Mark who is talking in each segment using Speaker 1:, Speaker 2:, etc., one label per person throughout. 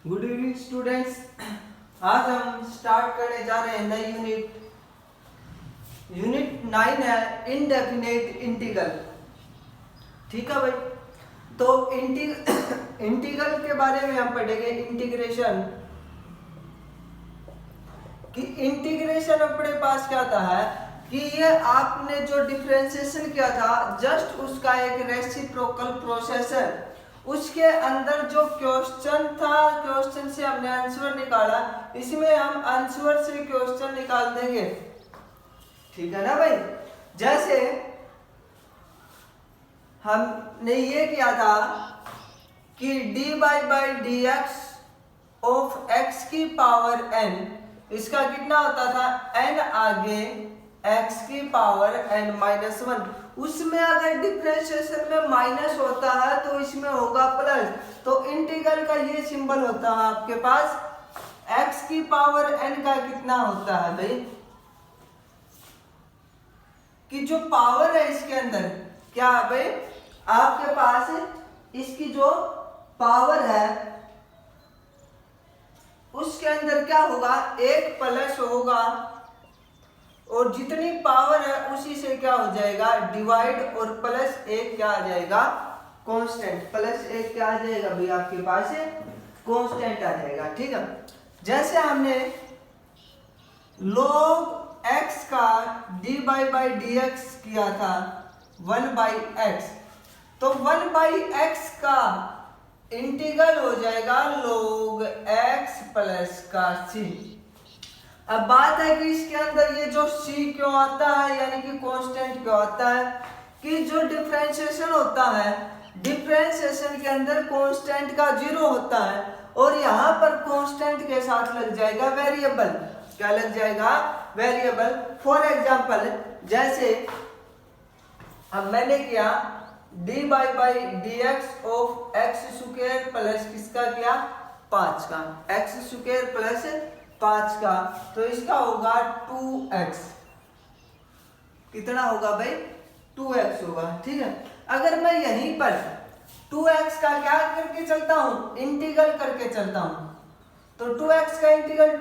Speaker 1: Good evening students. आज हम start करने जा रहे हैं नई यूनिट 9 है इनडेफिनेट इंटीग्रल। ठीक है भाई, तो इंटीग्रल के बारे में हम पढ़ेंगे इंटीग्रेशन कि इंटीग्रेशन अपने पास क्या था है कि ये आपने जो डिफरेंशिएशन किया था जस्ट उसका एक रेसिप्रोकल प्रोसेस है। उसके अंदर जो क्वेश्चन था, क्वेश्चन से हमने आंसर निकाला, इसमें हम आंसर से क्वेश्चन निकाल देंगे। ठीक है ना भाई। जैसे हमने ये किया था कि dy by D x of x की पावर n, इसका कितना होता था n आगे x की पावर n माइनस 1। उसमें अगर डिफरेंशिएशन में माइनस होता है तो इसमें होगा प्लस। तो इंटीग्रल का ये सिंबल होता है आपके पास। x की पावर n का कितना होता है भाई कि जो पावर है इसके अंदर क्या है भाई, आपके पास इसकी जो पावर है उसके अंदर क्या होगा, एक प्लस होगा और जितनी पावर है उसी से क्या हो जाएगा डिवाइड, और प्लस एक क्या आ जाएगा कांस्टेंट। प्लस एक क्या आ जाएगा भाई आपके पास कांस्टेंट आ जाएगा। ठीक है। जैसे हमने log x का dy बाई डी एक्स किया था 1 बाई एक्स, तो 1 बाई एक्स का इंटीग्रल हो जाएगा log x प्लस का c। अब बात है कि इसके अंदर ये जो c क्यों आता है, यानी कि कांस्टेंट क्यों आता है कि जो डिफरेंशिएशन होता है, डिफरेंशिएशन के अंदर कांस्टेंट का 0 होता है और यहाँ पर कांस्टेंट के साथ लग जाएगा वेरिएबल। क्या लग जाएगा वेरिएबल। फॉर एग्जांपल जैसे अब मैंने किया dy by D x of x square plus किसका किया 5 का, एक्स स्क्वायर प्लस 5 का, तो इसका होगा 2x। कितना होगा भाई 2x होगा। ठीक है। अगर मैं यहीं पर 2x का क्या करके चलता हूं, इंटीग्रल करके चलता हूं, तो 2x का इंटीग्रल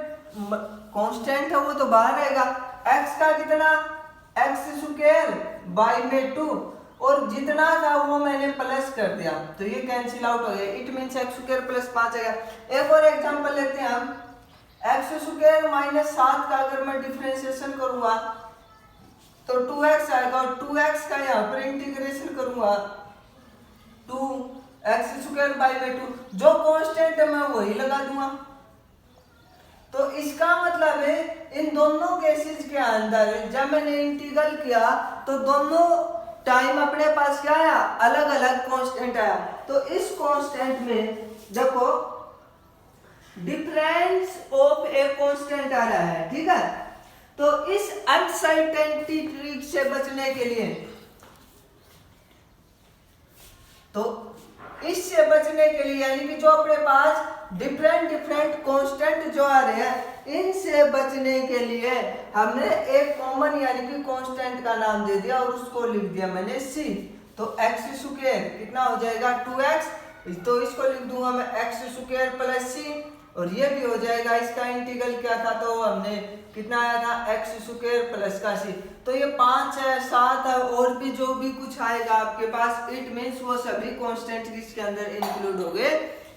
Speaker 1: कांस्टेंट है वो तो बाहर रहेगा। x का कितना एक्स स्क्वायर बाई में 2 और जितना था वो मैंने प्लस कर दिया तो ये कैंसिल आउट हो गया। It means x square plus 5 आएगा। एक और एग्जांपल लेते हैं हम, एक्स स्क्वायर माइनस 7 का अगर मैं डिफरेंशिएशन करूंगा तो 2x आएगा और 2x का यहाँ पर इंटीग्रेशन करूंगा 2x स्क्वायर बाई में 2, जो कांस्टेंट है मैं वही लगा दूंगा। तो इसका मतलब है इन दोनों केसेस के अंदर जब मैंने इंटीग्रल किया तो दोनों टाइम अपने पास क्या आया, अलग अलग कांस्टेंट आया। तो इस कांस्टेंट में देखो डिफरेंस ऑफ ए कांस्टेंट आ रहा है। ठीक है। तो इस अनसर्टेनिटी ट्रिक से बचने के लिए, तो इससे बचने के लिए यानी कि जो अपने पास डिफरेंट कांस्टेंट जो आ रहे हैं इनसे बचने के लिए हमने एक कॉमन यानी कि कांस्टेंट का नाम दे दिया और उसको लिख दिया मैंने c। तो एक्स स्क्वायर कितना हो जाएगा 2x, तो इसको लिख दूंगा मैं एक्स स्क्वायर प्लस c, और ये भी हो जाएगा। इसका इंटीग्रल क्या था तो हमने कितना आया था एक्स स्क्वायर प्लस का c। तो ये 5 है 7 है और भी जो भी कुछ आएगा आपके पास, इट मींस वो सभी कांस्टेंट इसके अंदर इंक्लूड हो गए,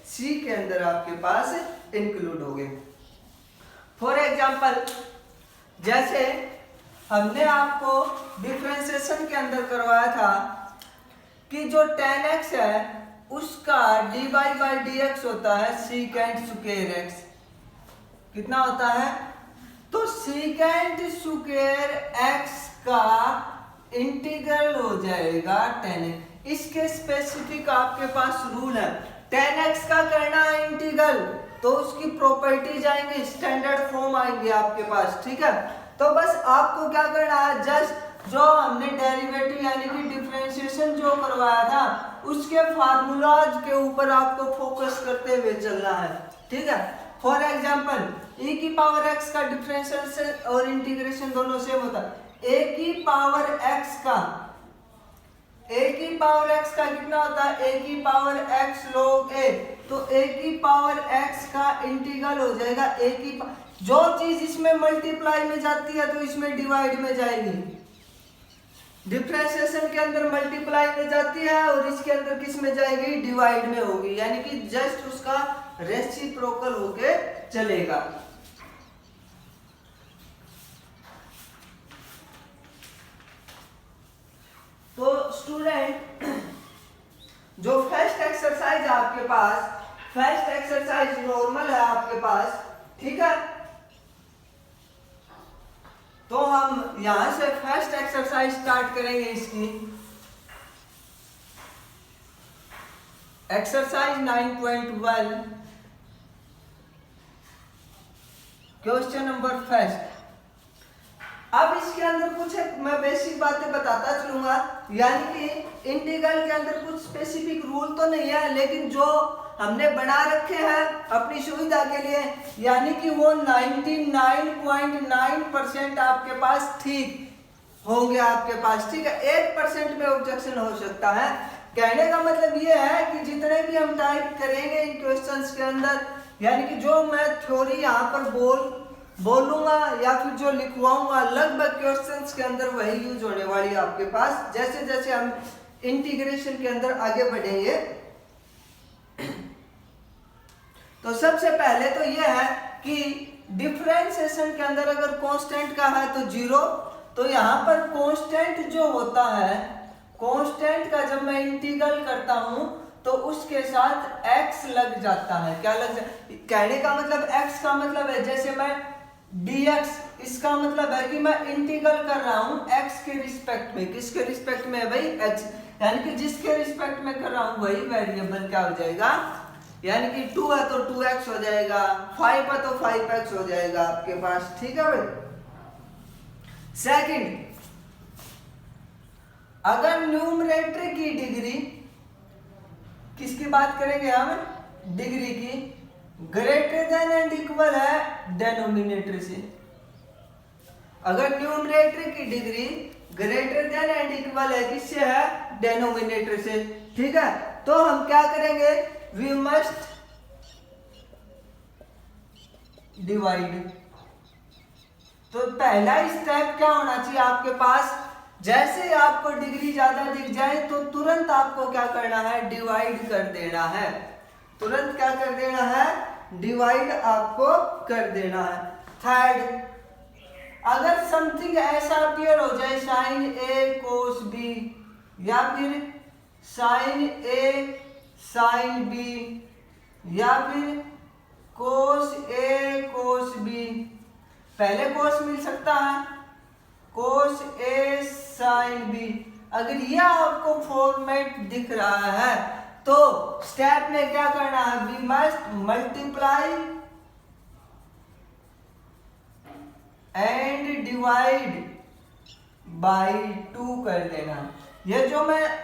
Speaker 1: c के अंदर आपके पास इंक्लूड हो गए। फॉर एग्जांपल जैसे हमने आपको डिफरेंशिएशन के अंदर करवाया था कि जो 10x है उसका dy बाई डी एक्स होता है सीकेंट स्क्वायर x। कितना होता है तो सीकेंट स्क्वायर x का इंटीग्रल हो जाएगा 10x। इसके स्पेसिफिक आपके पास रूल है, 10x का करना है इंटीग्रल तो उसकी प्रॉपर्टीज आएंगे, स्टैंडर्ड फॉर्म आएंगे आपके पास। ठीक है। तो बस आपको क्या करना है, जस्ट जो हमने डेरिवेटिव यानी कि डिफरेंशिएशन जो करवाया था उसके फार्मूलाज के ऊपर आपको फोकस करते हुए चलना है। ठीक है। फॉर एग्जांपल e की पावर x का डिफरेंशिएशन और इंटीग्रेशन दोनों सेम होता है। a की पावर x का ए की पावर एक्स का कितना होता है, ए की पावर एक्स log ए, तो ए की पावर एक्स का इंटीग्रल हो जाएगा ए की जो चीज इसमें मल्टीप्लाई में जाती है तो इसमें डिवाइड में जाएगी, डिफरेंशिएशन के अंदर मल्टीप्लाई में जाती है और इसके अंदर किस में जाएगी, डिवाइड में होगी, यानी कि जस्ट उसका रेसिप्रोकल होके चलेगा। तो स्टूडेंट जो फर्स्ट एक्सरसाइज है आपके पास, फर्स्ट एक्सरसाइज नॉर्मल है आपके पास, ठीक है। तो हम यहां से फर्स्ट एक्सरसाइज स्टार्ट करेंगे इसकी। Exercise 9.1 question number first. अब इसके अंदर कुछ मैं बेसिक बातें बताता चलूंगा, यानी कि इंटीग्रल के अंदर कुछ स्पेसिफिक रूल तो नहीं है, लेकिन जो हमने बना रखे हैं अपनी सुविधा के लिए, यानी कि वो 99.9% आपके पास ठीक होंगे आपके पास, ठीक है। 1% में ऑब्जेक्शन हो सकता है। कहने का मतलब ये है कि जितने भी हम टाइप करेंगे इन क्वेश्चंस के अंदर, यानी कि जो मैं थ्योरी यहाँ पर बोलूंगा या फिर जो लिखवाऊंगा, लगभग क्वेश्चंस के अंदर वही यूज होने वाली है आपके पास, जैसे जैसे हम इंटीग्रेशन के अंदर आगे बढ़ेंगे। तो सबसे पहले तो यह है कि डिफरेंशिएशन के अंदर अगर कांस्टेंट का है तो 0, तो यहाँ पर कांस्टेंट जो होता है, कांस्टेंट का जब मैं इंटीग्रल करता हूं तो उसके साथ x लग जाता है। क्या लग जाता, कहने का मतलब x का मतलब है जैसे मैं dx, इसका मतलब है कि मैं इंटीग्रल कर रहा हूं x के रिस्पेक्ट में। किसके रिस्पेक्ट में है भाई, x, यानी कि जिसके रिस्पेक्ट में कर रहा हूं वही वेरिएबल क्या हो जाएगा, यानी कि 2 है तो 2x हो जाएगा, 5 है तो 5x हो जाएगा आपके पास, ठीक है भाई। सेकंड, अगर न्यूमरेटर की डिग्री, किसकी बात करेंगे हम, डिग्री की, ग्रेटर देन एंड इक्वल है डेनोमिनेटर से। अगर न्यूमरेटर की degree greater than and equal है किससे है, डेनोमिनेटर से, ठीक है। तो हम क्या करेंगे, वी मस्ट डिवाइड। तो पहला स्टेप क्या होना चाहिए आपके पास, जैसे आपको डिग्री ज्यादा दिख जाए तो तुरंत आपको क्या करना है, डिवाइड कर देना है। तुरंत क्या कर देना है, डिवाइड आपको कर देना है। थर्ड, अगर समथिंग ऐसा अपीयर हो जाए साइन ए कोस बी, या फिर साइन ए साइन बी, या फिर कोस ए कोस बी, पहले कोस मिल सकता है, कोस ए साइन बी, अगर यह आपको फॉर्मेट दिख रहा है तो स्टेप में क्या करना है, we must multiply and divide by 2 कर देना। ये जो मैं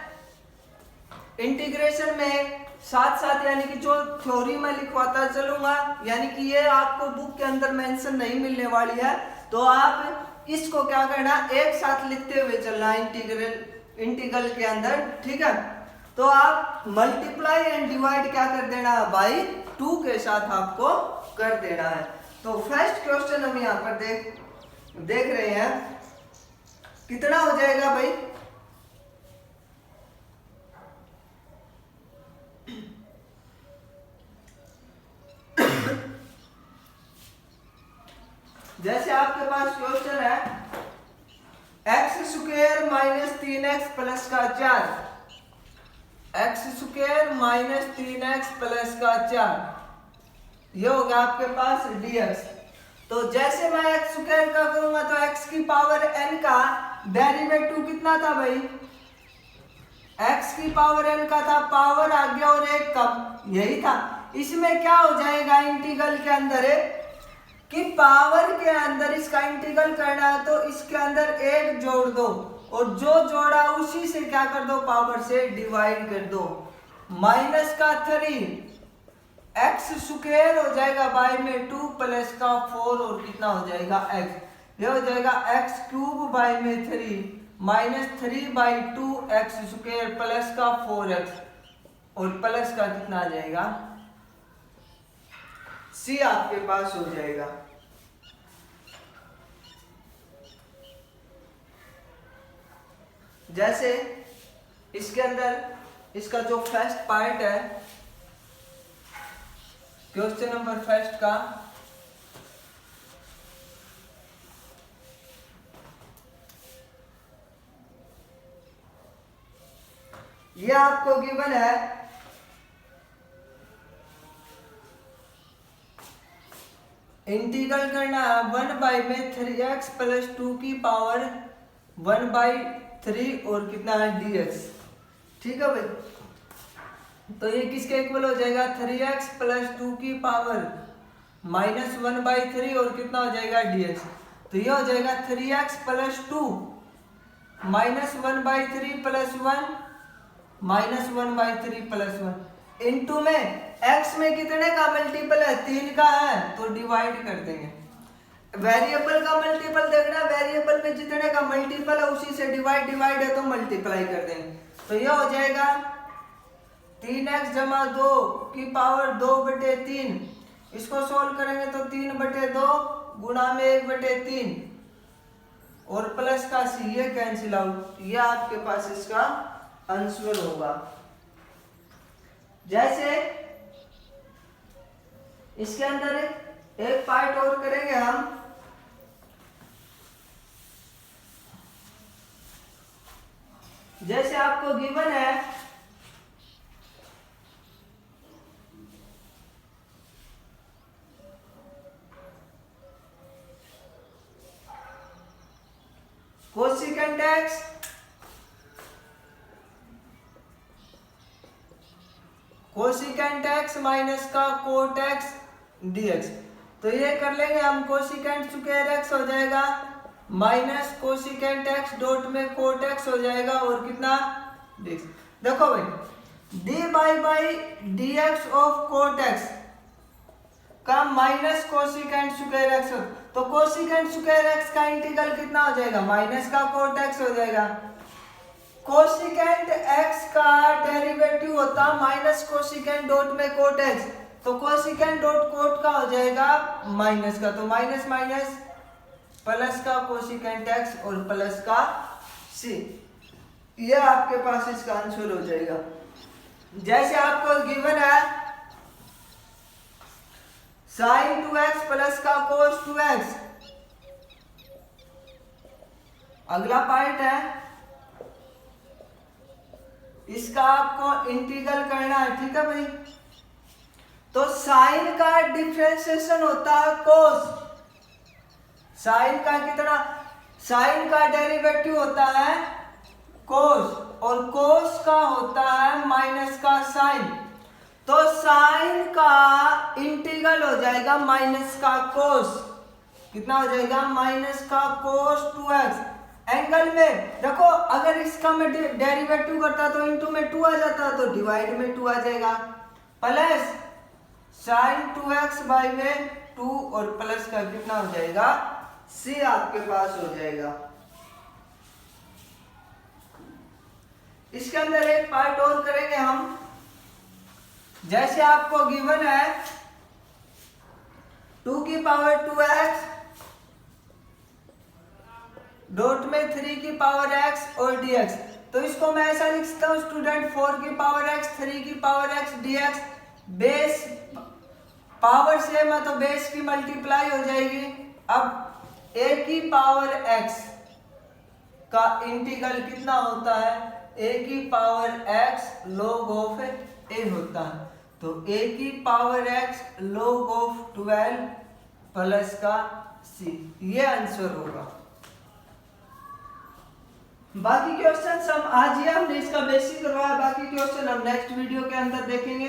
Speaker 1: इंटीग्रेशन में साथ साथ यानी कि जो थ्योरी में लिखवाता चलूंगा, यानी कि ये आपको बुक के अंदर मेंशन नहीं मिलने वाली है, तो आप इसको क्या करना, एक साथ लिखते हुए चलना इंटीग्रल के अंदर, ठीक है। तो आप मल्टीप्लाई एंड डिवाइड क्या कर देना है, बाई 2 के साथ आपको कर देना है। तो फर्स्ट क्वेश्चन हम यहाँ पर देख रहे हैं, कितना हो जाएगा भाई, जैसे आपके पास क्वेश्चन है x square minus 3x plus का 4, x square minus 3x plus का 4, ये हो गया आपके पास dx। तो जैसे मैं एक्स स्क्वायर का करूंगा तो x की पावर n का डेरिवेटिव कितना था भाई, x की पावर n का था, पावर आ गया और एक कम, यही था। इसमें क्या हो जाएगा इंटीग्रल के अंदर है कि पावर के अंदर इसका इंटीग्रल करना है तो इसके अंदर 1 जोड़ दो और जो जोड़ा उसी से क्या कर दो, पावर से डिवाइड कर दो। माइनस का 3 एक्स स्क्वायर हो जाएगा बाय में 2 प्लस का 4 और कितना हो जाएगा x, ये हो जाएगा x क्यूब बाय में 3 -3/2x² प्लस का 4x और प्लस का कितना आ जाएगा सी आपके पास हो जाएगा। जैसे इसके अंदर इसका जो फर्स्ट पार्ट है क्वेश्चन नंबर फर्स्ट का, ये आपको गिवन है इंटीग्रल करना है 1 में 3x + 2 की पावर 1/3 और कितना है dx। ठीक है भाई, तो ये किसके इक्वल हो जाएगा 3x + 2 की पावर -1/3 और कितना हो जाएगा dx। तो ये हो जाएगा 3x + 2 -1/3 + 1 -1/3 + 1 इनटू में x में कितने का मल्टीपल है 3 का है तो डिवाइड कर देंगे। वेरिएबल का मल्टीपल देखना, वेरिएबल में जितने का मल्टीपल है उसी से डिवाइड है तो मल्टीप्लाई कर देंगे। तो ये हो जाएगा 3x + 2 की पावर 2/3। इसको सोल्व करेंगे तो 3/2 गुणा में 1/3 और प्लस का सी, ये कैंसिल आउट। ये आपके पास इसका आंसर होगा। जैसे इसके अंदर एक पार्ट और करेंगे हम, जैसे आपको गिवन है कोसेकेंट x माइनस का कोट x dx। तो ये कर लेंगे हम, कोसेकेंट स्क्वायर x हो जाएगा माइनस कोसेकेंट x डॉट में कोट x हो जाएगा और कितना dx। देखो भाई dy/dx ऑफ कोट x का माइनस कोसेकेंट स्क्वायर x, तो कोसेकेंट स्क्वायर x का इंटीग्रल कितना हो जाएगा माइनस का कोट x हो जाएगा। कोसेकेंट x का डेरिवेटिव होता माइनस कोसेकेंट डॉट में कोट x, तो कोसेकेंट डॉट कोट का हो जाएगा माइनस का, तो माइनस माइनस प्लस का कोसेकेंट x और प्लस का c। ये आपके पास इसका आंसर हो जाएगा। जैसे आपको गिवन है sin 2x प्लस का cos 2x, अगला पार्ट है इसका आपको इंटीग्रल करना है। ठीक है भाई, तो साइन का डिफरेंशिएशन होता है कोस, साइन का कितना, साइन का डेरिवेटिव होता है कोस और कोस का होता है माइनस का साइन, तो साइन का इंटीग्रल हो जाएगा माइनस का कोस, कितना हो जाएगा माइनस का कोस 2x। एंगल में देखो, अगर इसका मैं डेरिवेटिव करता तो इनटू में 2 आ जाता, तो डिवाइड में 2 आ जाएगा, प्लस sin 2x बाई में 2 और प्लस का कितना हो जाएगा c आपके पास हो जाएगा। इसके अंदर एक पार्ट और करेंगे हम, जैसे आपको गिवन है 2 की पावर 2x डॉट में 3 की पावर x और dx, तो इसको मैं ऐसा लिख सकता हूं स्टूडेंट 4 की पावर x 3 की power x dx, base power same है तो बेस की मल्टीप्लाई हो जाएगी। अब a की पावर x का इंटीग्रल कितना होता है, a की power x log of a होता है, तो a की power x log of 12 plus का c, ये आंसर होगा। बाकी क्वेश्चन हम आज ही हमने इसका बेसिक करवाया, बाकी क्वेश्चन हम नेक्स्ट वीडियो के अंदर देखेंगे।